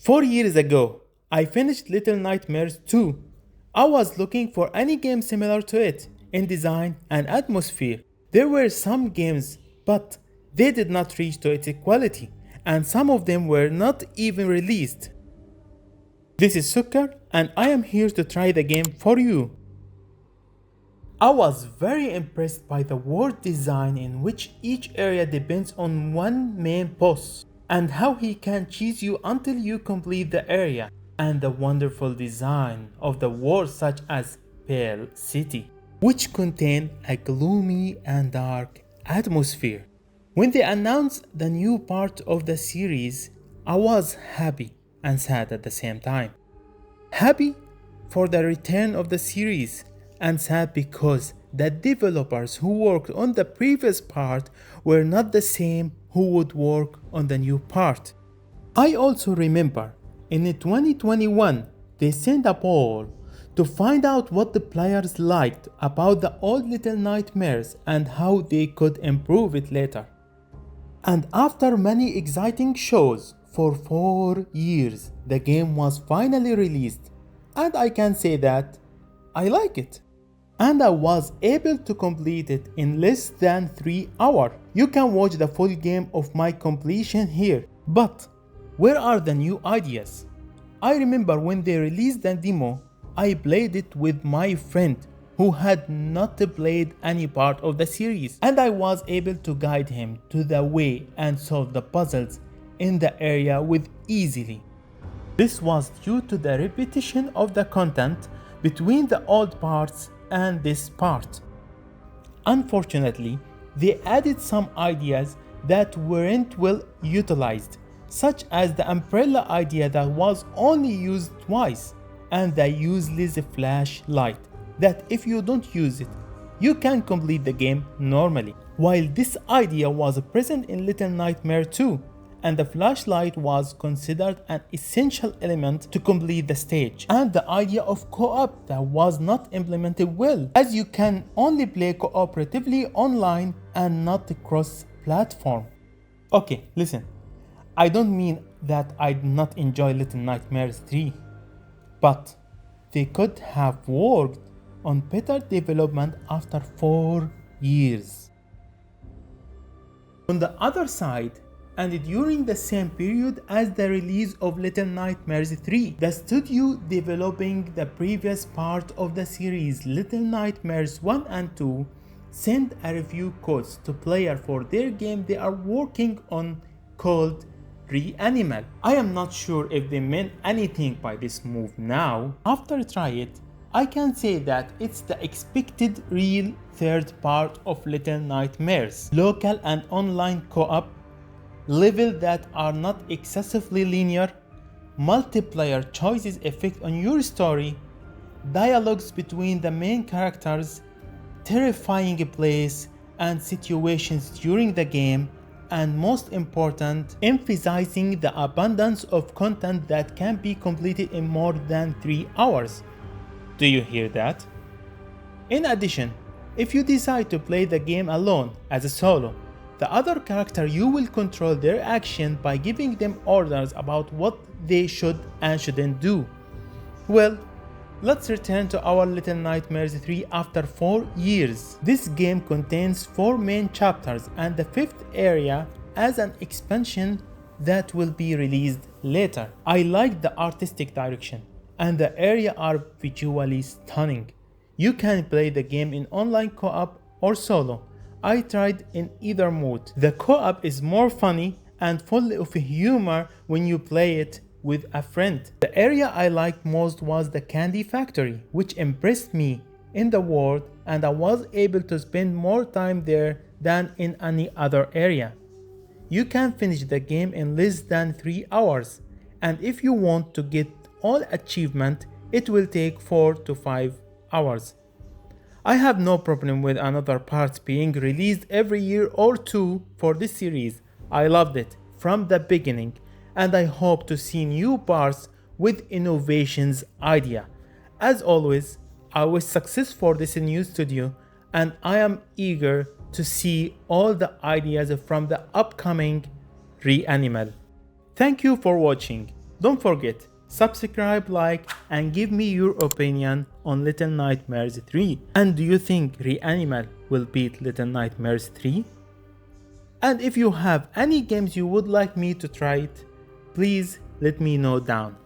4 years ago, I finished Little Nightmares 2. I was looking for any game similar to it in design and atmosphere. There were some games, but they did not reach to its quality, and some of them were not even released. This is Sukkar, and I am here to try the game for you. I was very impressed by the world design in which each area depends on one main boss, and how he can chase you until you complete the area, and the wonderful design of the world such as Pale City, which contain a gloomy and dark atmosphere. When they announced the new part of the series, I was happy and sad at the same time. Happy for the return of the series, and sad because the developers who worked on the previous part were not the same who would work on the new part. I also remember in 2021 they sent a poll to find out what the players liked about the old Little Nightmares and how they could improve it later. And after many exciting shows for 4 years, the game was finally released, and I can say that I like it. And I was able to complete it in less than 3 hours. You can watch the full game of my completion here. But where are the new ideas? I remember when they released the demo, I played it with my friend who had not played any part of the series, and I was able to guide him to the way and solve the puzzles in the area with easily. This was due to the repetition of the content between the old parts and this part. Unfortunately, they added some ideas that weren't well utilized, such as the umbrella idea that was only used twice, and the useless flashlight that if you don't use it, you can complete the game normally. While this idea was present in Little Nightmare 2, and the flashlight was considered an essential element to complete the stage, and the idea of co-op that was not implemented well, as you can only play cooperatively online and not cross-platform. Okay, listen, I don't mean that I did not enjoy Little Nightmares 3, but they could have worked on better development after 4 years. On the other side, and during the same period as the release of Little Nightmares 3, the studio developing the previous part of the series Little Nightmares 1 and 2 sent a review codes to players for their game they are working on called REAnimal. I am not sure if they meant anything by this move now. After try it, I can say that it's the expected real third part of Little Nightmares. Local and online co-op, levels that are not excessively linear, multiplayer choices effect on your story, dialogues between the main characters, terrifying plays and situations during the game, and most important, emphasizing the abundance of content that can be completed in more than 3 hours. Do you hear that? In addition, if you decide to play the game alone as a solo, the other character you will control their action by giving them orders about what they should and shouldn't do. Well, let's return to our Little Nightmares 3 after 4 years. This game contains 4 main chapters and the 5th area as an expansion that will be released later. I like the artistic direction, and the area are visually stunning. You can play the game in online co-op or solo. I tried in either mode. The co-op is more funny and full of humor when you play it with a friend. The area I liked most was the candy factory, which impressed me in the world, and I was able to spend more time there than in any other area. You can finish the game in less than 3 hours, and if you want to get all achievement, it will take 4 to 5 hours. I have no problem with another part being released every year or 2 for this series. I loved it from the beginning, and I hope to see new parts with innovations idea. As always, I wish success for this new studio, and I am eager to see all the ideas from the upcoming REAnimal. Thank you for watching. Don't forget, subscribe, like, and give me your opinion on Little Nightmares 3. And do you think REAnimal will beat Little Nightmares 3? And if you have any games you would like me to try it, please let me know down.